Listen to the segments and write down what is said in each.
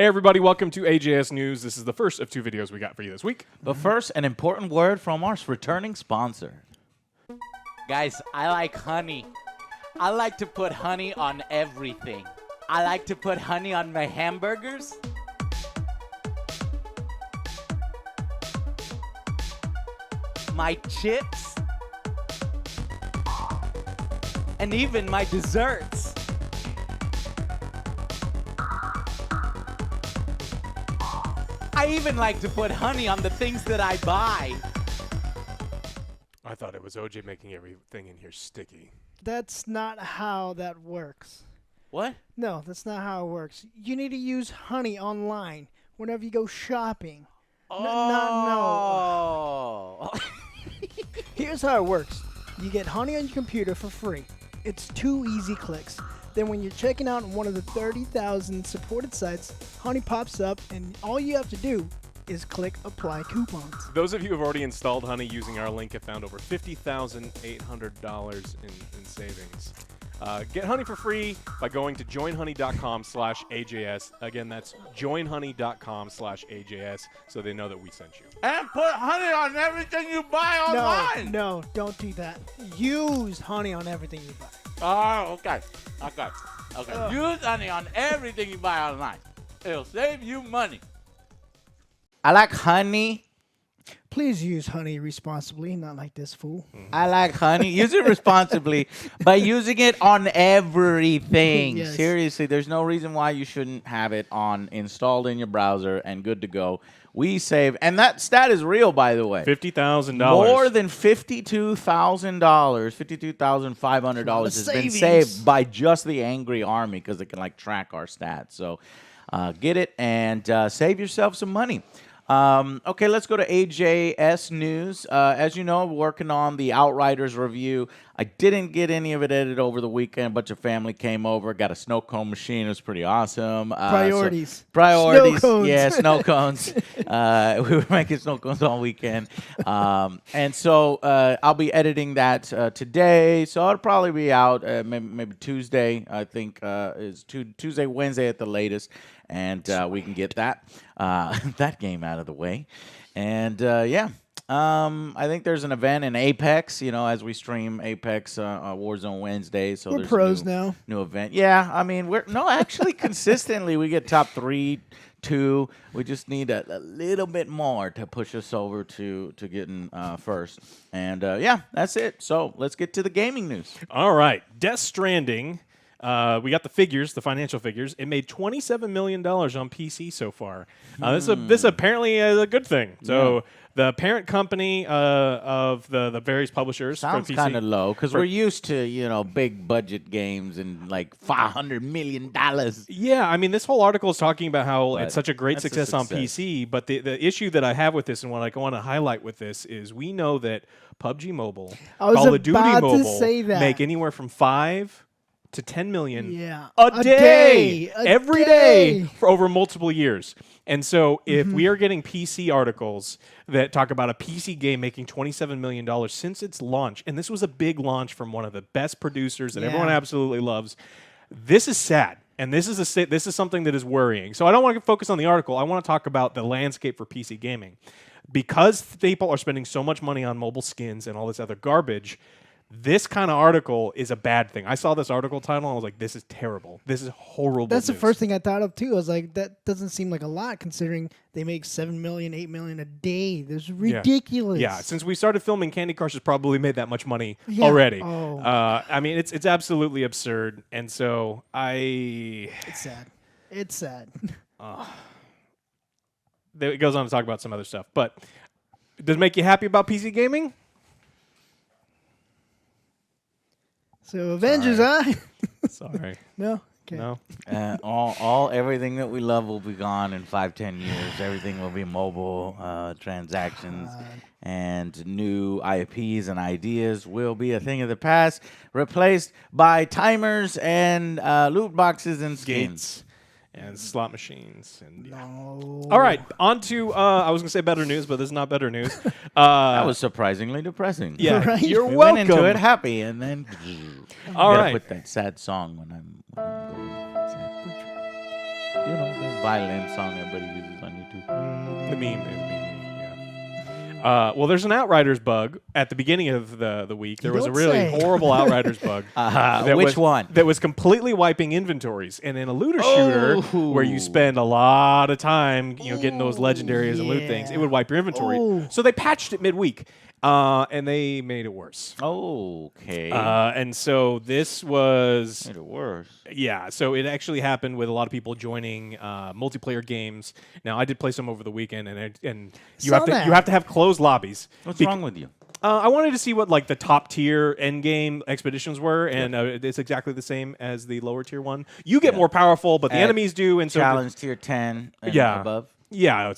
Hey everybody, welcome to AJS News. This is the first of 2 videos we got for you this week. But first, an important word from our returning sponsor. Guys, I like honey. I like to put honey on everything. I like to put honey on my hamburgers. My chips. And even my desserts. I even like to put honey on the things that I buy. I thought it was OJ making everything in here sticky. That's not how that works. What? No, that's not how it works. You need to use honey online whenever you go shopping. Oh. Here's how it works. You get honey on your computer for free. It's 2 easy clicks. Then when you're checking out one of the 30,000 supported sites, honey pops up and all you have to do is click apply coupons. Those of you who have already installed Honey using our link have found over $50,800 in savings. Get Honey for free by going to joinhoney.com/AJS. Again, that's joinhoney.com/AJS so they know that we sent you. And put honey on everything you buy online. No, don't do that. Use honey on everything you buy. Oh, okay. Use honey on everything you buy online. It'll save you money. I like honey. Please use honey responsibly, not like this fool. I like honey. Use it responsibly by using it on everything. Yes. Seriously, there's no reason why you shouldn't have it on installed in your browser and good to go. We save, and that stat is real, by the way. $50,000. More than $52,000, $52,500 has been saved by just the Angry Army because it can like track our stats. So get it and save yourself some money. Okay, let's go to AJS News. As you know, I'm working on the Outriders review. I didn't get any of it edited over the weekend. A bunch of family came over, got a snow cone machine. It was pretty awesome. Priorities. Priorities. Snow cones. Yeah, snow cones. We were making snow cones all weekend. And so I'll be editing that today. So it'll probably be out maybe Tuesday, I think, is Tuesday, Wednesday at the latest. And we can get that that game out of the way. And, yeah. I think there's an event in Apex, you know, as we stream Apex Warzone Wednesday. So we're there's pros now. New event. Yeah, I mean, actually consistently we get top 3, 2. We just need a little bit more to push us over to getting first. And yeah, that's it. So let's get to the gaming news. All right. Death Stranding. We got the figures, the financial figures. It made $27 million on PC so far. This apparently is a good thing. So the parent company of the various publishers Sounds for PC, kind of low because we're used to, you know, big budget games and like $500 million. Yeah, I mean, this whole article is talking about how But it's such a great that's a success on success. PC. But the issue that I have with this and what I want to highlight with this is we know that PUBG Mobile, I was Call of Duty about to Mobile say that. make anywhere from 5 to 10 million Yeah. a day, A every day. day for over multiple years. And so if we are getting PC articles that talk about a PC game making $27 million since its launch, and this was a big launch from one of the best producers that everyone absolutely loves, this is sad. And this is something that is worrying. So I don't want to focus on the article. I want to talk about the landscape for PC gaming. Because people are spending so much money on mobile skins and all this other garbage, this kind of article is a bad thing. I saw this article title and I was like, this is terrible. This is horrible. That's the news. first thing I thought of too. I was like, that doesn't seem like a lot considering they make 7 million, 8 million a day. That's ridiculous. Yeah, since we started filming, Candy Crush has probably made that much money Yeah. already. Oh. I mean, it's absolutely absurd. And so It's sad. It's sad. it goes on to talk about some other stuff. But does it make you happy about PC gaming? So Avengers, huh? Sorry. No? Okay. No. Everything that we love will be gone in 5-10 years. Everything will be mobile transactions, and new IPs and ideas will be a thing of the past, replaced by timers and loot boxes and skins. Gates and slot machines. And No. all right, on to I was gonna say better news, but this is not better news. That was surprisingly depressing. Yeah, Right? you're We welcome. went into it happy, and then All gotta right. put that sad song when I'm going sad. the violin song everybody uses on YouTube. The meme is well, there's an Outriders bug at the beginning of the week. There was a don't really say. horrible Outriders bug. Which one? That was completely wiping inventories. And in a looter shooter, where you spend a lot of time, getting those legendaries and loot things, it would wipe your inventory. Oh. So they patched it midweek, and they made it worse. Okay. And so this was Made it worse. yeah, so it actually happened with a lot of people joining multiplayer games. Now, I did play some over the weekend, and you Saw have to that. you have to have closed lobbies. What's wrong with you? I wanted to see what like the top tier end game expeditions were, and it's exactly the same as the lower tier one. You get more powerful, but the enemies do, and so Challenge tier 10 and Yeah. above. yeah.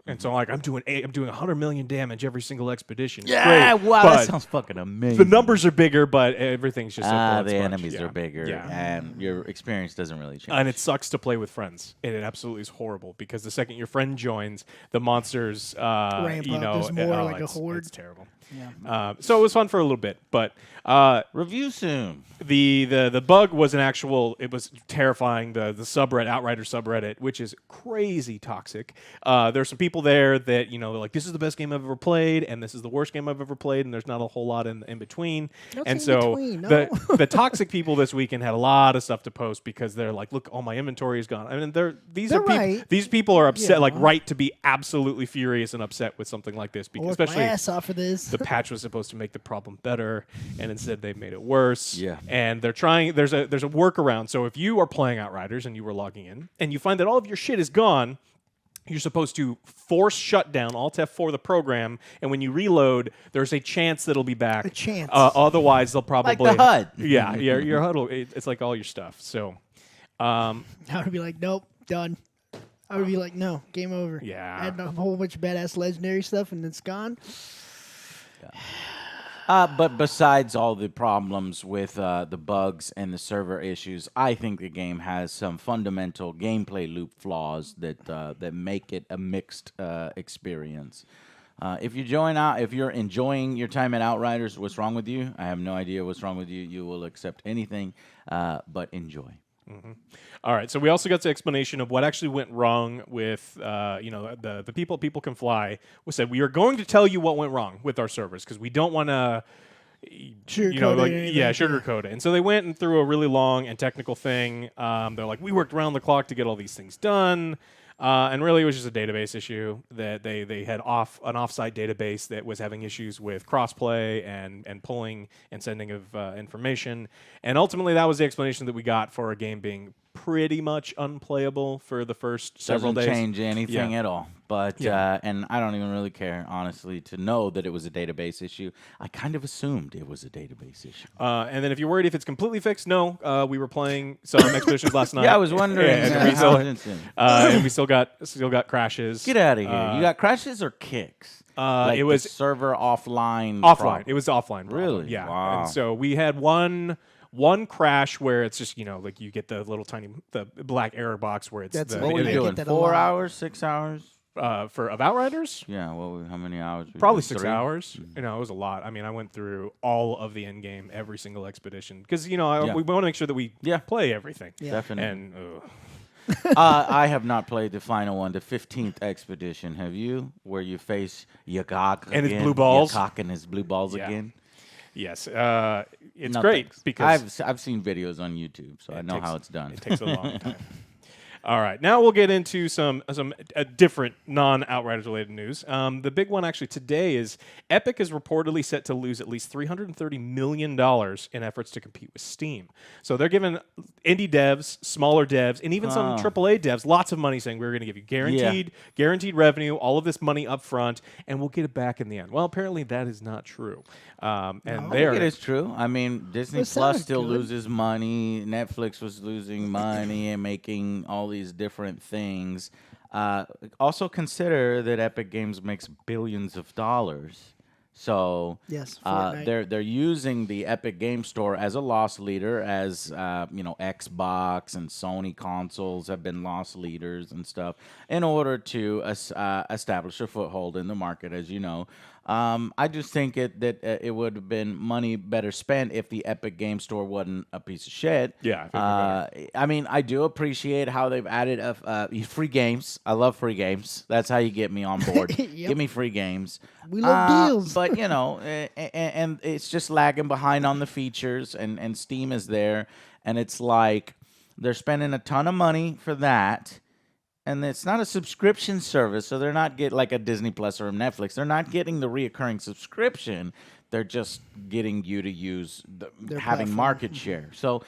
And so like I'm doing 100 million damage every single expedition. It's Yeah, great, wow, but that sounds fucking amazing. the numbers are bigger, but everything's just a blood the sponge. enemies Yeah. are bigger, Yeah. and your experience doesn't really change. And it sucks to play with friends. And it absolutely is horrible because the second your friend joins, the monsters, Ramp up. There's more like a horde. It's terrible. Yeah. So it was fun for a little bit, but Review soon. the bug was an actual. It was terrifying. The subreddit, Outrider subreddit, which is crazy toxic. There's some people there that they're like, this is the best game I've ever played, and this is the worst game I've ever played, and there's not a whole lot in between. What's and in so between? No. the toxic people this weekend had a lot of stuff to post because they're like, look, all my inventory is gone. I mean, They're right. these people are upset, Yeah. like right to be absolutely furious and upset with something like this, I because worked my especially ass off for this. the patch was supposed to make the problem better, and instead they've made it worse. Yeah. And they're trying. There's a workaround. So if you are playing Outriders and you were logging in, and you find that all of your shit is gone, you're supposed to force shut down Alt F4 the program, and when you reload, there's a chance that it'll be back. A chance. Otherwise, they'll probably Like the HUD. Yeah, your HUD. It's like all your stuff. So. I would be like, nope, done. I would be like, no, game over. Yeah. I had a whole bunch of badass legendary stuff, and it's gone. But besides all the problems with the bugs and the server issues, I think the game has some fundamental gameplay loop flaws that make it a mixed experience. If you're enjoying your time at Outriders, what's wrong with you? I have no idea what's wrong with you. You will accept anything, but enjoy. All right, so we also got the explanation of what actually went wrong with, the people can fly. We said we are going to tell you what went wrong with our servers because we don't want to, Sugarcoat it or anything. sugarcoat it. And so they went and through a really long and technical thing. They're like, we worked around the clock to get all these things done. And really, it was just a database issue that they had an offsite database that was having issues with crossplay and pulling and sending of information. And ultimately, that was the explanation that we got for a game being pretty much unplayable for the first several Doesn't days. change anything Yeah. at all. But Yeah. and I don't even really care, honestly, to know that it was a database issue. I kind of assumed it was a database issue. And then if you're worried if it's completely fixed, no. We were playing some expeditions last night. Yeah, I was wondering And we how still, it's instant. and we still got crashes. Get out of here! You got crashes or kicks? Like it was the server offline. offline. problem. It was offline. problem. Really? Yeah. Wow. And so we had one crash where it's just like you get the little tiny the black error box where it's That's the What were I you get doing? that a 4 lot. hours? 6 hours? of Outriders. Yeah. How many hours? were you Probably doing? 6 3? hours. It was a lot. I mean, I went through all of the end game, every single expedition, because we want to make sure that we play everything. Yeah. Definitely. And I have not played the final one, the 15th expedition. Have you? Where you face Yagak And his again, blue balls? Yagak and his blue balls Yeah. again. yes, it's No, great thanks. because I've seen videos on YouTube, so I know how it's done. It takes a long time. All right, now we'll get into some different non-Outriders related news. The big one actually today is Epic is reportedly set to lose at least $330 million in efforts to compete with Steam. So they're giving indie devs, smaller devs, and even some AAA devs lots of money, saying we're going to give you guaranteed revenue, all of this money up front, and we'll get it back in the end. Well, apparently that is not true. And I they're think it is true. I mean, Disney It Plus sounded still good. loses money. Netflix was losing money and making all these different things. Also consider that Epic Games makes billions of dollars. So Yes, Fortnite. they're using the Epic Game Store as a loss leader, as Xbox and Sony consoles have been loss leaders and stuff in order to establish a foothold in the market, as you know. I just think that it would have been money better spent if the Epic Game Store wasn't a piece of shit. Yeah, I think I mean, I do appreciate how they've added free games. I love free games. That's how you get me on board. Yep. Give me free games. We love deals. But, and it's just lagging behind on the features, and Steam is there. And it's like they're spending a ton of money for that. And it's not a subscription service, so they're not getting like a Disney Plus or a Netflix. They're not getting the reoccurring subscription. They're just getting you to use having platform. market share. So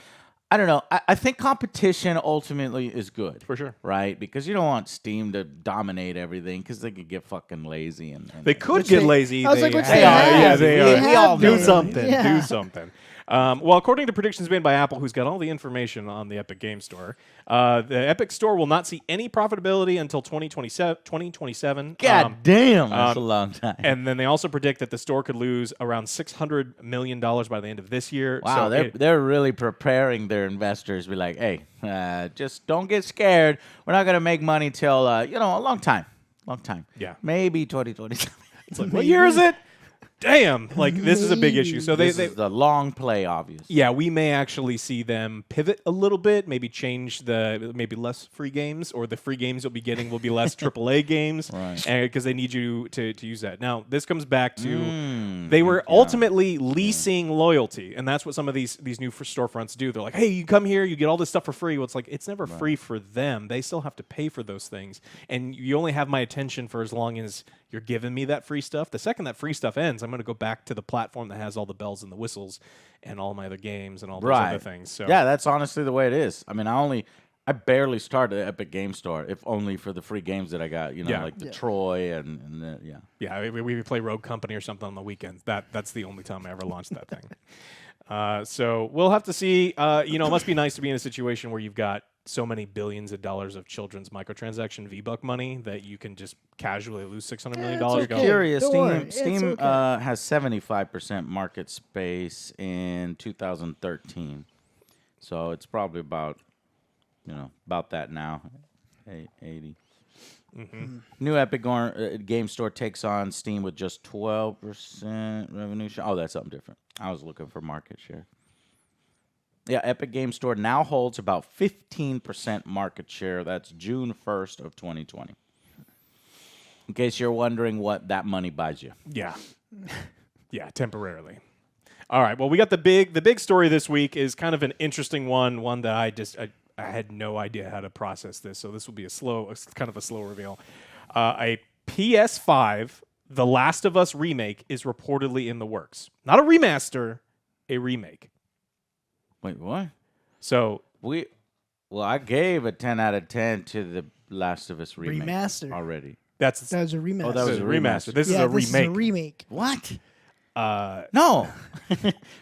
I don't know. I think competition ultimately is good. For sure. Right? Because you don't want Steam to dominate everything because they could get fucking lazy. And They could Which get they- laall I was like, which they are. have. Yeah, they are. have We all do know been. something. Yeah. Do something. Well, according to predictions made by Apple, who's got all the information on the Epic Game Store, the Epic Store will not see any profitability until 2027. God damn, that's a long time. And then they also predict that the store could lose around $600 million by the end of this year. Wow, So they're really preparing their investors. Be like, hey, just don't get scared. We're not gonna make money till a long time. Yeah. Maybe 2027. it's like, what year is it? Damn, like this is a big issue. So This they is the long play, obviously. yeah, we may actually see them pivot a little bit, maybe change maybe less free games, or the free games you'll be getting will be less AAA games, Right. Because they need you to use that. Now, this comes back to Mm, they were ultimately leasing loyalty, and that's what some of these new storefronts do. They're like, hey, you come here, you get all this stuff for free. Well, it's like it's never free for them. They still have to pay for those things, and you only have my attention for as long as you're giving me that free stuff. The second that free stuff ends, I'm going to go back to the platform that has all the bells and the whistles and all my other games and all those other things. So Yeah, that's honestly the way it is. I mean, I barely started the Epic Game Store, if only for the free games that I got. Yeah. Like the Troy and the, yeah. yeah, we play Rogue Company or something on the weekends. That's the only time I ever launched that thing. So we'll have to see. It must be nice to be in a situation where you've got so many billions of dollars of children's microtransaction V-Buck money that you can just casually lose $600 million. it's Go, okay. Curious, Don't worry, Steam it's okay. has 75% market space in 2013. So it's probably about that now. 80. New Epic Game Store takes on Steam with just 12% revenue share. Oh, that's something different. I was looking for market share. Yeah, Epic Game Store now holds about 15% market share. That's June 1st of 2020. In case you're wondering what that money buys you. Yeah, yeah, temporarily. All right. Well, we got the big story this week is kind of an interesting one that I had no idea how to process this. So this will be kind of a slow reveal. A PS5 The Last of Us remake is reportedly in the works. Not a remaster, a remake. Wait, what? So I gave a 10 out of 10 to the Last of Us remake Remaster. already. that That was a remaster. that was a a remaster. remaster. This yeah, is a this remake. is a remake. What? No.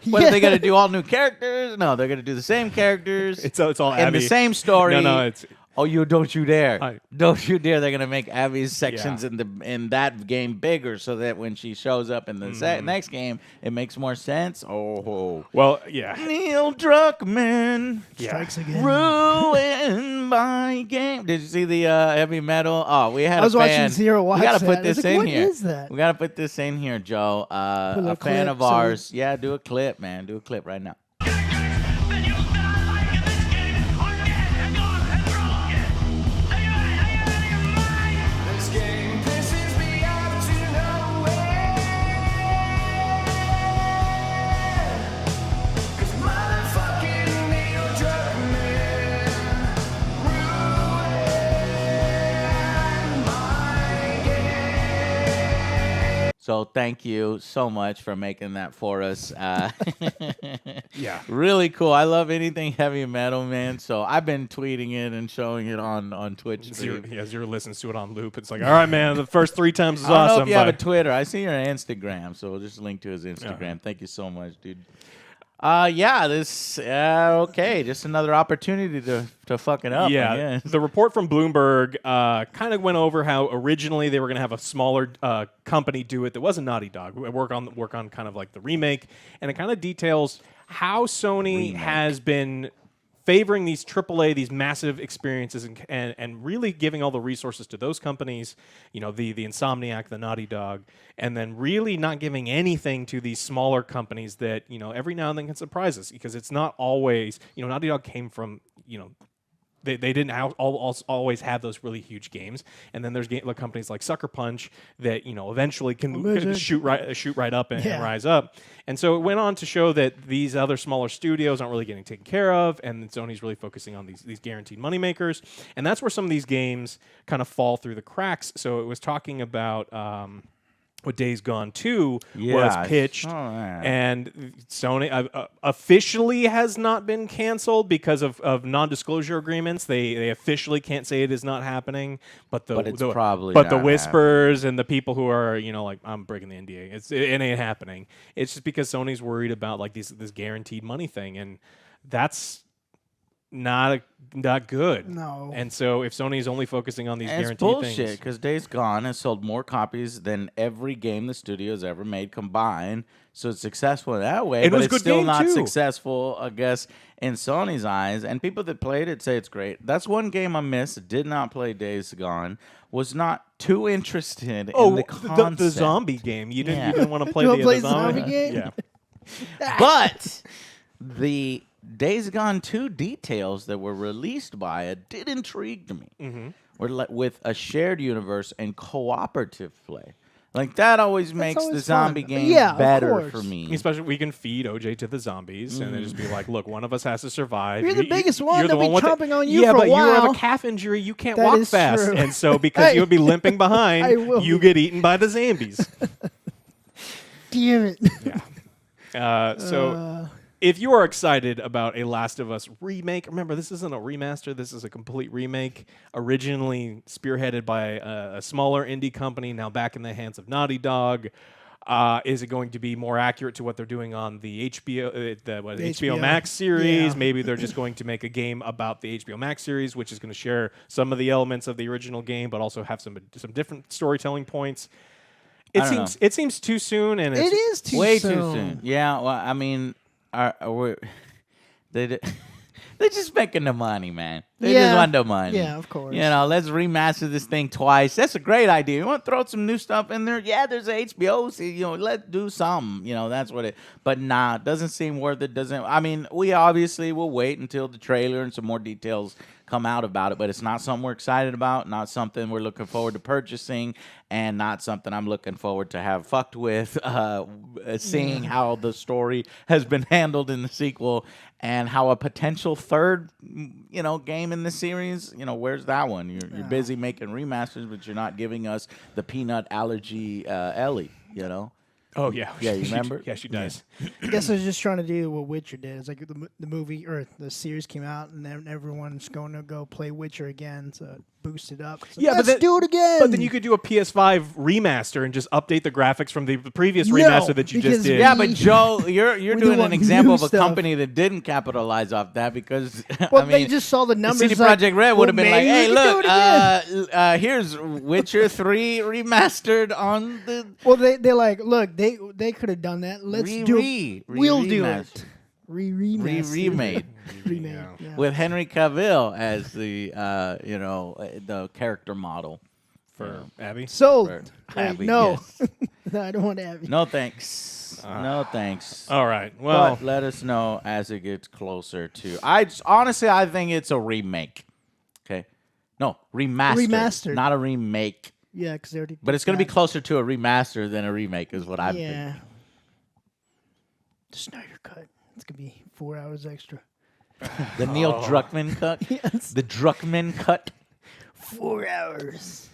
What are they going to do? All new characters? No, they're going to do the same characters. It's all in Abby. the same story. No, it's Oh, don't you dare! I- Don't you dare! They're gonna make Abby's sections in that game bigger, so that when she shows up in the next game, it makes more sense. Oh, well, yeah. Neil Druckmann Strikes again. ruined my game. Did you see the heavy metal? Oh, we had. I was a watching fan. Zero watch We gotta that. put I was this like, in what here. is that? We gotta put this in here, Joe. a A fan clip of so we- ours. Yeah, do a clip, man. Do a clip right now. So thank you so much for making that for us. Yeah. Really cool. I love anything heavy metal, man. So I've been tweeting it and showing it on Twitch. Zero listens to it on loop. It's like, all right, man, the first 3 times is I don't know awesome. if you have a but Twitter. I see your Instagram, so we'll just link to his Instagram. Thank you so much, dude. Yeah, this okay. Just another opportunity to fuck it up. I Yeah, guess. the report from Bloomberg kind of went over how originally they were going to have a smaller company do it that wasn't Naughty Dog. Work on kind of like the remake, and it kind of details how Sony has been favoring these AAA, these massive experiences, and really giving all the resources to those companies, you know, the Insomniac, the Naughty Dog, and then really not giving anything to these smaller companies that, you know, every now and then can surprise us, because it's not always, you know, Naughty Dog came from, you know, they didn't always have those really huge games, and then there's companies like Sucker Punch that, you know, eventually can shoot right up and rise up. And so it went on to show that these other smaller studios aren't really getting taken care of, and Sony's really focusing on these guaranteed moneymakers, and that's where some of these games kind of fall through the cracks. So it was talking about what Days Gone 2 was pitched, and Sony officially has not been canceled because of non-disclosure agreements. They officially can't say it is not happening, but the whispers and the people who are, you know, like, I'm breaking the NDA, it ain't happening. It's just because Sony's worried about like this guaranteed money thing, and that's not good. No. And so if Sony is only focusing on these guaranteed bullshit, things, because Days Gone has sold more copies than every game the studio's ever made combined. So it's successful in that way, but it's still not successful, I guess, in Sony's eyes. And people that played it say it's great. That's one game I missed. Did not play Days Gone. Was not too interested in the concept. The zombie game. You didn't want to play the zombie game? Yeah. But the Days Gone 2 details that were released by it did intrigue me. Mm-hmm. With a shared universe and cooperative play. Like, that always makes the zombie game better for me. Especially we can feed OJ to the zombies and then just be like, look, one of us has to survive. You're the biggest one. They'll be chomping on you for a while. Yeah, but you have a calf injury. You can't walk fast. True. And so because you would be limping behind, you get eaten by the zombies. Damn it. Yeah. If you are excited about a Last of Us remake, remember, this isn't a remaster. This is a complete remake, originally spearheaded by a smaller indie company, now back in the hands of Naughty Dog. Is it going to be more accurate to what they're doing on the HBO Max series? Yeah. Maybe they're just going to make a game about the HBO Max series, which is going to share some of the elements of the original game, but also have some different storytelling points. It seems too soon, and it is way too soon. Yeah, well, I mean, they're just making the money, man. They just want the money. Yeah, of course. You know, let's remaster this thing twice. That's a great idea. You want to throw some new stuff in there? Yeah, there's HBO. So, you know, let's do something. You know, that's what it. But nah, it doesn't seem worth it. I mean, we obviously will wait until the trailer and some more details come out about it, but it's not something we're excited about, not something we're looking forward to purchasing, and not something I'm looking forward to have fucked with, seeing how the story has been handled in the sequel and how a potential third, you know, game in the series, you know, where's that one? You're busy making remasters, but you're not giving us the peanut allergy Ellie, you know? Oh, yeah. Yeah, you remember? Yeah, she does. I guess I was just trying to do what Witcher did. It's like the movie or the series came out, and then everyone's going to go play Witcher again to boost it up. Like, let's do it again. But then you could do a PS5 remaster and just update the graphics from the previous remaster that you just did. Yeah, but Joe, you're doing an example of a company that didn't capitalize off that because they just saw the numbers. CD Projekt Red would have been like, "Hey, look, here's Witcher 3 remastered on the." Well, they're like, look, they could have done that. Let's do it. We'll do it. Remade. Yeah. With Henry Cavill as the the character model for Abby. Sold. Abby, no, yes. no, I don't want Abby. No thanks. No thanks. All right. Well, but let us know as it gets closer to. I think it's a remake. Okay. No, remastered. Not a remake. Yeah, because they already. But it's going to be closer to a remaster than a remake, is what I think. Yeah. The Snyder cut. It's going to be 4 hours extra. The Neil Druckmann cut? Yes. The Druckmann cut? 4 hours.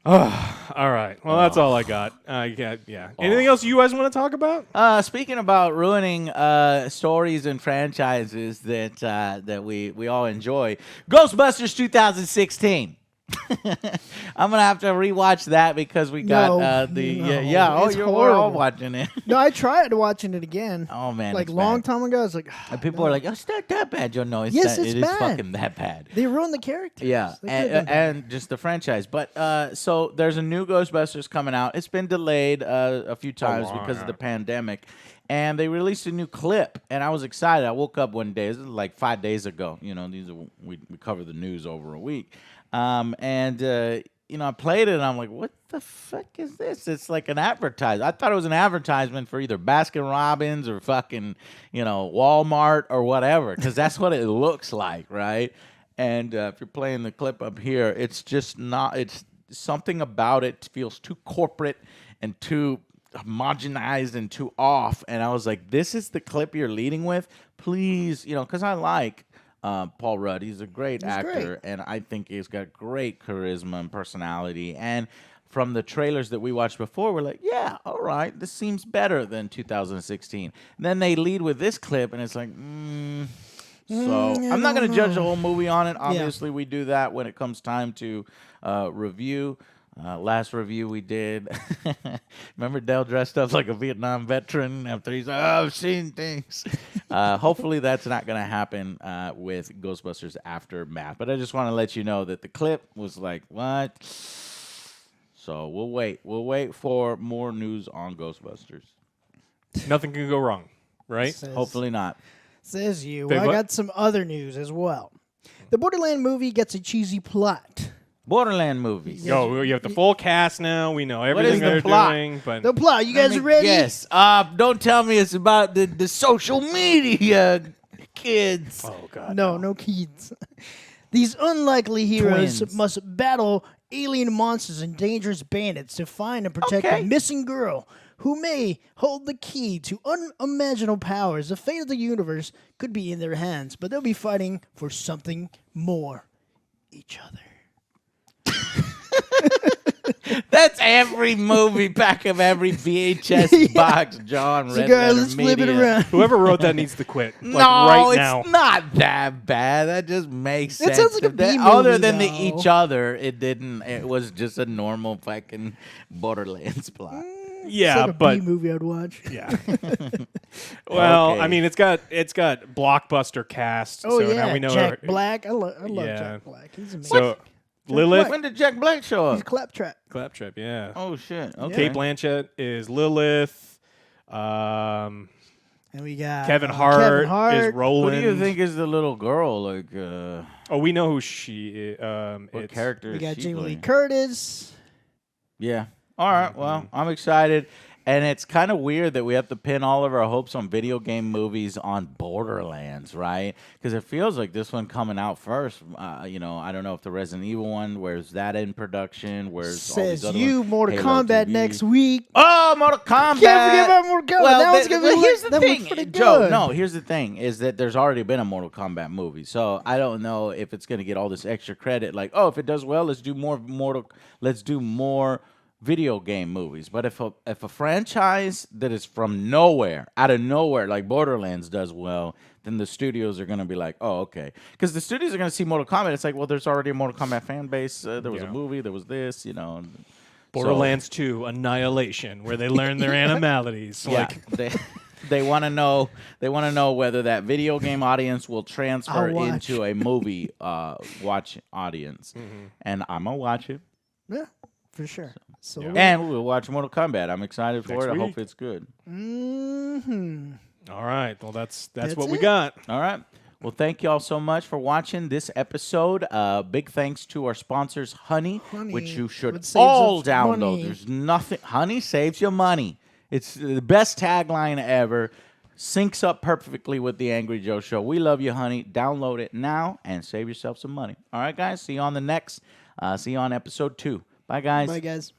Oh, all right. Well, that's all I got. Yeah. Anything else you guys want to talk about? Speaking about ruining stories and franchises that we all enjoy, Ghostbusters 2016. I'm gonna have to rewatch that because we got No, Oh, it's we're all horrible. watching it. No, I tried watching it again. Oh man, like it's long bad. time ago. I was like, And people are like, "Oh, it's not that bad." You know, it's Yes, that, it's it is bad. fucking that bad. they ruined the characters. Yeah, They could've done better. and just the franchise. But so there's a new Ghostbusters coming out. It's been delayed a few times long because of the time. pandemic. And they released a new clip, and I was excited. I woke up one day, this is like 5 days ago. You know, we cover the news over a week. You know, I played it, and I'm like, what the fuck is this? It's like an advertisement. I thought it was an advertisement for either Baskin Robbins or fucking, you know, Walmart or whatever, because that's what it looks like, right? And if you're playing the clip up here, it's just not, it's something about it feels too corporate and too homogenized and too off. And I was like, this is the clip you're leading with? Please, you know, because I like Paul Rudd. He's a great actor, and I think he's got great charisma and personality. And from the trailers that we watched before, we're like, yeah, all right, this seems better than 2016. And then they lead with this clip, and it's like, So I'm not going to judge the whole movie on it. Obviously, we do that when it comes time to review. Last review we did, remember Dell dressed up like a Vietnam veteran after he's like, oh, I've seen things. Hopefully that's not going to happen with Ghostbusters Aftermath. But I just want to let you know that the clip was like, what? So we'll wait. We'll wait for more news on Ghostbusters. Nothing can go wrong, right? Hopefully not. Says you. They Well, I what? got some other news as well. The Borderland movie gets a cheesy plot. Borderland movies. Yo, you have the full cast now. We know everything is the they're plot? doing, but The plot. You guys ready? Yes. Don't tell me it's about the social media kids. oh god, No kids. These unlikely heroes Twins. must battle alien monsters and dangerous bandits to find and protect Okay. a missing girl who may hold the key to unimaginable powers. The fate of the universe could be in their hands, but they'll be fighting for something more. Each other. That's every movie back of every VHS box. John Red Cigar, Letter let's flip it Media. around. Whoever wrote that needs to quit. No, right it's now. not that bad. That just makes It sense. sounds like a That- B-movie, Other than the though. each other, it didn't. It was just a normal fucking Borderlands plot. Yeah, It's like a but B movie I'd watch. yeah. Well, Okay. I mean, it's got blockbuster cast. Oh so yeah, now we know. Jack Black. I love Yeah. Jack Black. He's amazing. So Lilith, When did Jack Black show He's up? Claptrap. Claptrap, yeah. Oh shit. Okay. Kate Blanchett is Lilith. And we got Kevin Kevin Hart is Who Roland. do you think is the little girl? Like, Oh, we know who she is. what It's character We is got she Jamie Lee playing? Curtis. Yeah. All right. Well, I'm excited. And it's kind of weird that we have to pin all of our hopes on video game movies on Borderlands, right? Because it feels like this one coming out first. You know, I don't know if the Resident Evil one, where's that in production? Where's all Says these other you ones? Mortal Halo Kombat TV. next week. Oh, Mortal Kombat! Can't forget about Mortal Kombat. That one's gonna be here's lit. the That one's pretty thing, Joe. good. No, here's the thing: is that there's already been a Mortal Kombat movie, so I don't know if it's going to get all this extra credit. Like, oh, if it does well, let's do more video game movies. But if a franchise that is from nowhere, out of nowhere, like Borderlands does well, then the studios are going to be like, oh, okay. Because the studios are going to see Mortal Kombat. It's like, well, there's already a Mortal Kombat fan base. There was a Yeah. movie. There was this, you know. Borderlands 2 Annihilation, where they learn their animalities. Yeah, Like, they want to know. They want to know whether that video game audience will transfer I'll watch. into a movie watch audience, and I'm gonna watch it. Yeah, for sure. So, Yeah. And we'll watch Mortal Kombat. I'm excited for Next it. I week. hope it's good. all right. Well, that's That's what we it. got. All right. Well, thank you all so much for watching this episode. Big thanks to our sponsors, Honey, Honey, which you should which saves all us download. money. There's nothing. Honey saves you money. It's the best tagline ever. Syncs up perfectly with the Angry Joe Show. We love you, Honey. Download it now and save yourself some money. All right, guys. See you on the next. See you on episode 2. Bye, guys. bye, guys.